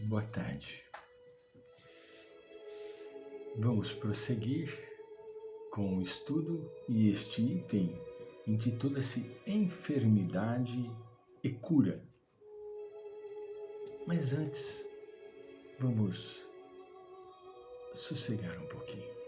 Boa tarde. Vamos prosseguir com o estudo e este item intitula-se Enfermidade e Cura. Mas antes, vamos sossegar um pouquinho.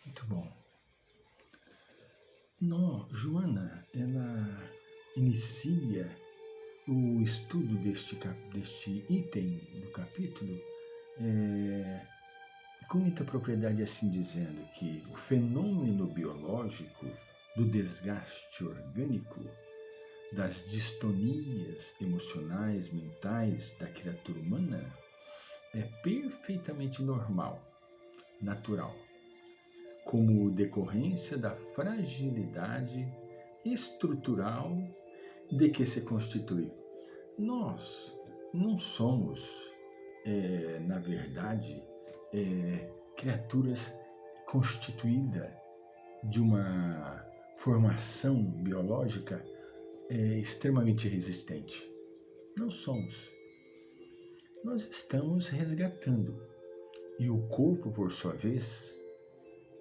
Muito bom. Joana, ela inicia o estudo deste item do capítulo com muita propriedade, assim dizendo que o fenômeno biológico do desgaste orgânico, das distonias emocionais, mentais da criatura humana é perfeitamente normal, natural, como decorrência da fragilidade estrutural de que se constitui. Nós não somos, na verdade, criaturas constituídas de uma formação biológica extremamente resistente. Não somos. Nós estamos resgatando. E o corpo, por sua vez,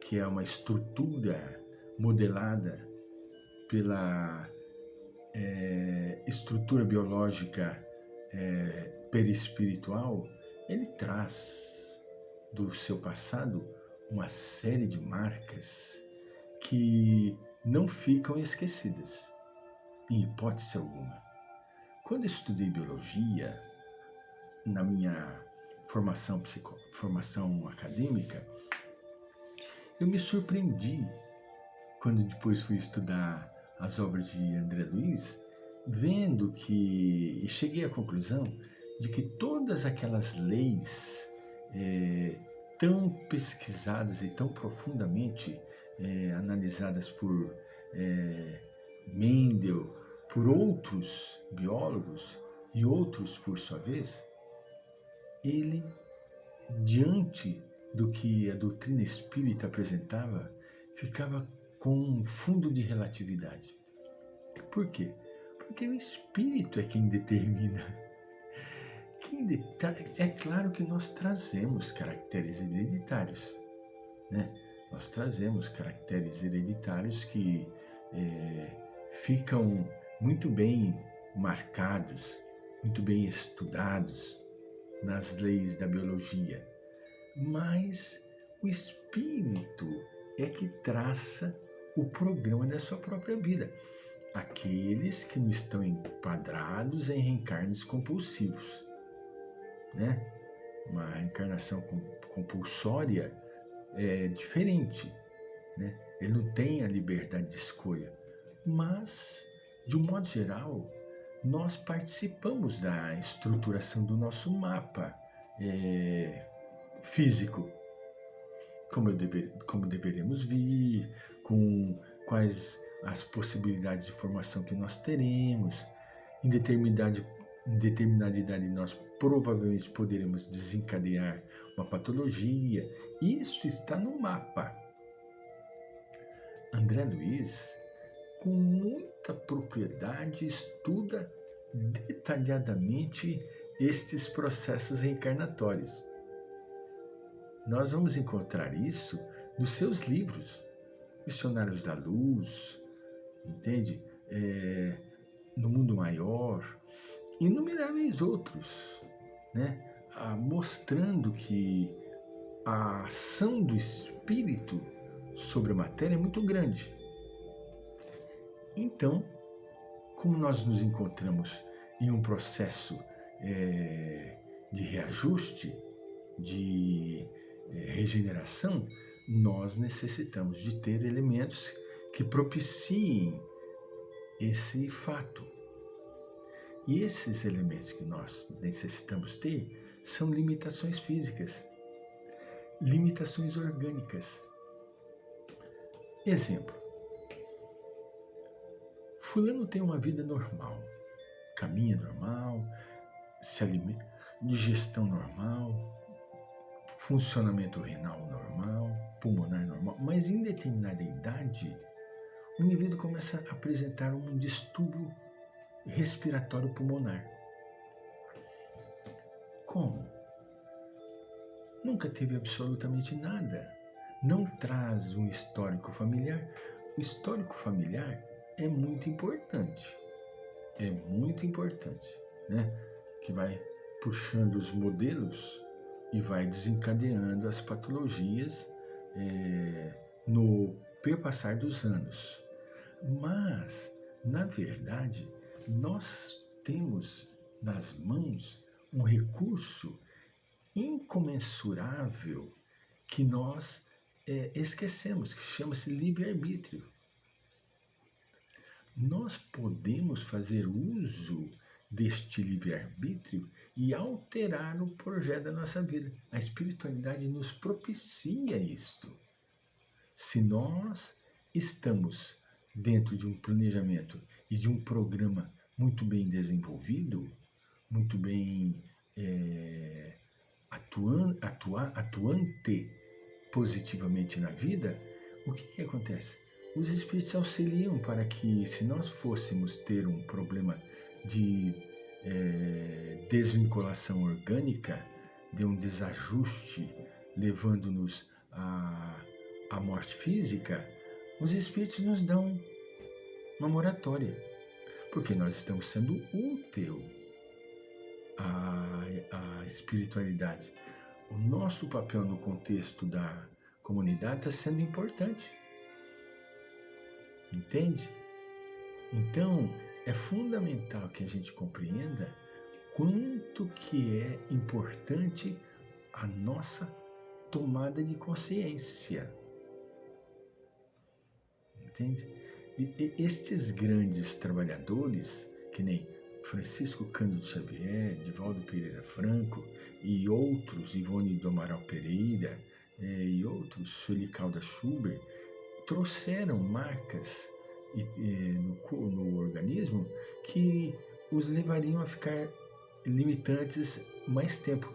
que é uma estrutura modelada pela estrutura biológica perispiritual, ele traz do seu passado uma série de marcas que não ficam esquecidas, em hipótese alguma. Quando eu estudei biologia, na minha formação acadêmica, eu me surpreendi quando depois fui estudar as obras de André Luiz, vendo que, e cheguei à conclusão de que todas aquelas leis tão pesquisadas e tão profundamente analisadas por Mendel, por outros biólogos e outros por sua vez, ele, diante do que a doutrina espírita apresentava, ficava com um fundo de relatividade. Por quê? Porque o espírito é quem determina. É claro que nós trazemos caracteres hereditários, né? Nós trazemos caracteres hereditários que ficam muito bem marcados, muito bem estudados nas leis da biologia. Mas o espírito é que traça o programa da sua própria vida. Aqueles que não estão enquadrados em reencarnes compulsivos, né? Uma reencarnação compulsória é diferente, né? Ele não tem a liberdade de escolha. Mas, de um modo geral, nós participamos da estruturação do nosso mapa físico, como deveremos vir, com quais as possibilidades de formação que nós teremos. Em determinada idade nós provavelmente poderemos desencadear uma patologia. Isso está no mapa. André Luiz, com muita propriedade, estuda detalhadamente estes processos reencarnatórios. Nós vamos encontrar isso nos seus livros, Missionários da Luz, entende? No Mundo Maior, inumeráveis outros, né? Mostrando que a ação do espírito sobre a matéria é muito grande. Então, como nós nos encontramos em um processo de reajuste, de regeneração, nós necessitamos de ter elementos que propiciem esse fato. E esses elementos que nós necessitamos ter são limitações físicas, limitações orgânicas. Exemplo: fulano tem uma vida normal, caminha normal, se alimenta, digestão normal, funcionamento renal normal, pulmonar normal, mas em determinada idade, o indivíduo começa a apresentar um distúrbio respiratório pulmonar. Como? Nunca teve absolutamente nada. Não traz um histórico familiar. O histórico familiar é muito importante. É muito importante, né? Que vai puxando os modelos e vai desencadeando as patologias no perpassar dos anos. Mas, na verdade, nós temos nas mãos um recurso incomensurável que nós esquecemos, que chama-se livre-arbítrio. Nós podemos fazer uso deste livre-arbítrio e alterar o projeto da nossa vida. A espiritualidade nos propicia isto. Se nós estamos dentro de um planejamento e de um programa muito bem desenvolvido, muito bem atuante positivamente na vida, o que acontece? Os espíritos auxiliam para que, se nós fôssemos ter um problema de desvinculação orgânica, de um desajuste, levando-nos à morte física, os espíritos nos dão uma moratória, porque nós estamos sendo útil à espiritualidade. O nosso papel no contexto da comunidade está sendo importante. Entende? Então, é fundamental que a gente compreenda quanto que é importante a nossa tomada de consciência. Entende? E estes grandes trabalhadores, que nem Francisco Cândido Xavier, Divaldo Pereira Franco e outros, Ivone do Amaral Pereira e outros, Sueli Caldas Schubert, trouxeram marcas no organismo que os levariam a ficar limitantes mais tempo.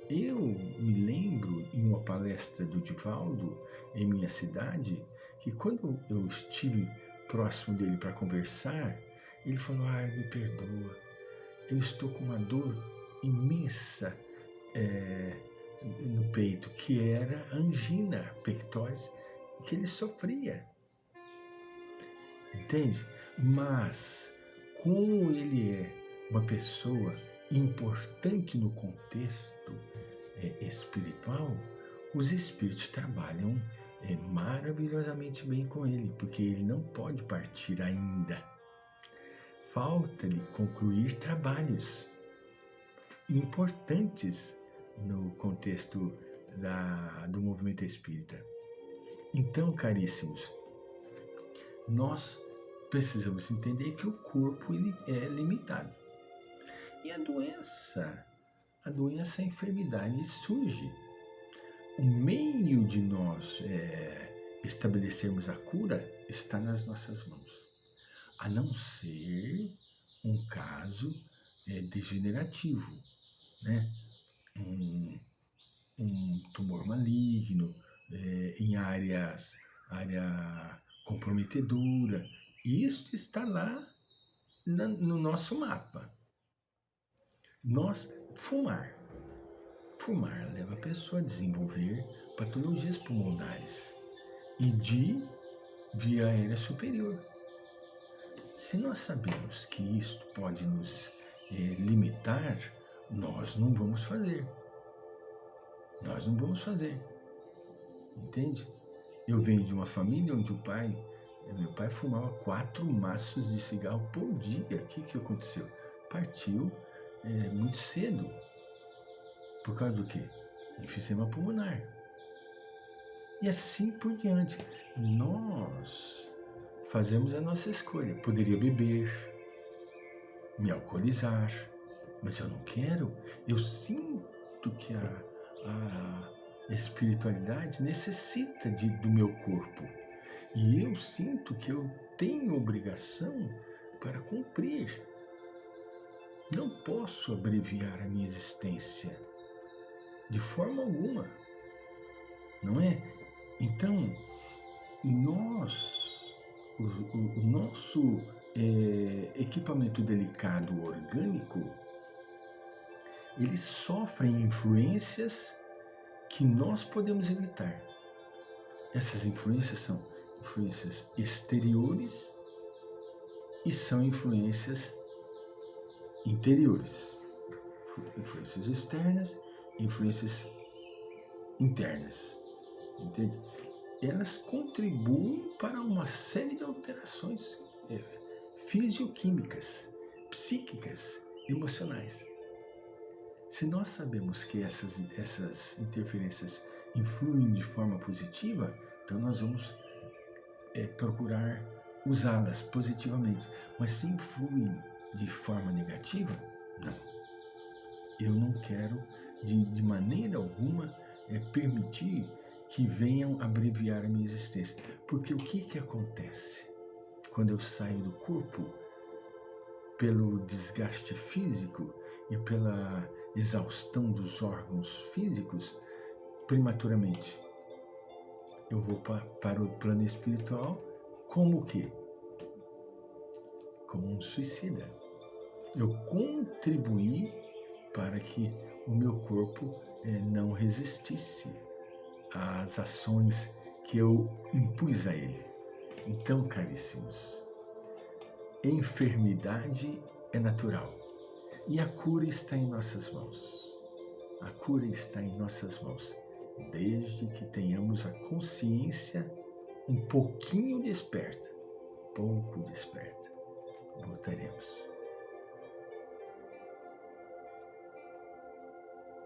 Eu me lembro, em uma palestra do Divaldo, em minha cidade, que quando eu estive próximo dele para conversar, ele falou: me perdoa, eu estou com uma dor imensa no peito, que era angina pectoris, que ele sofria. Entende? Mas, como ele é uma pessoa importante no contexto espiritual, os espíritos trabalham maravilhosamente bem com ele, porque ele não pode partir ainda. Falta-lhe concluir trabalhos importantes no contexto do movimento espírita. Então, caríssimos, nós precisamos entender que o corpo ele é limitado. E a doença, a enfermidade surge. O meio de nós estabelecermos a cura está nas nossas mãos, a não ser um caso degenerativo, né? Um tumor maligno em área comprometedora. Isso está lá no nosso mapa. Fumar leva a pessoa a desenvolver patologias pulmonares e de via aérea superior. Se nós sabemos que isto pode nos limitar, nós não vamos fazer. entende? Eu venho de uma família onde meu pai fumava 4 maços de cigarro por dia. O que aconteceu? Partiu muito cedo. Por causa do quê? Enfisema pulmonar. E assim por diante. Nós fazemos a nossa escolha. Poderia beber, me alcoolizar, mas eu não quero. Eu sinto que a espiritualidade necessita do meu corpo. E eu sinto que eu tenho obrigação para cumprir. Não posso abreviar a minha existência de forma alguma, não é? Então, o nosso equipamento delicado orgânico, ele sofre influências que nós podemos evitar. Essas influências são influências exteriores e são influências interiores. Influências externas, influências internas. Entende? Elas contribuem para uma série de alterações fisioquímicas, psíquicas, emocionais. Se nós sabemos que essas interferências influem de forma positiva, então nós vamos procurar usá-las positivamente. Mas se influem de forma negativa, não. Eu não quero de maneira alguma permitir que venham abreviar a minha existência. Porque o que acontece quando eu saio do corpo pelo desgaste físico e pela exaustão dos órgãos físicos prematuramente? Eu vou para o plano espiritual como o quê? Como um suicida. Eu contribuí para que o meu corpo não resistisse às ações que eu impus a ele. Então, caríssimos, enfermidade é natural e a cura está em nossas mãos. A cura está em nossas mãos, desde que tenhamos a consciência um pouquinho desperta, pouco desperta. Voltaremos.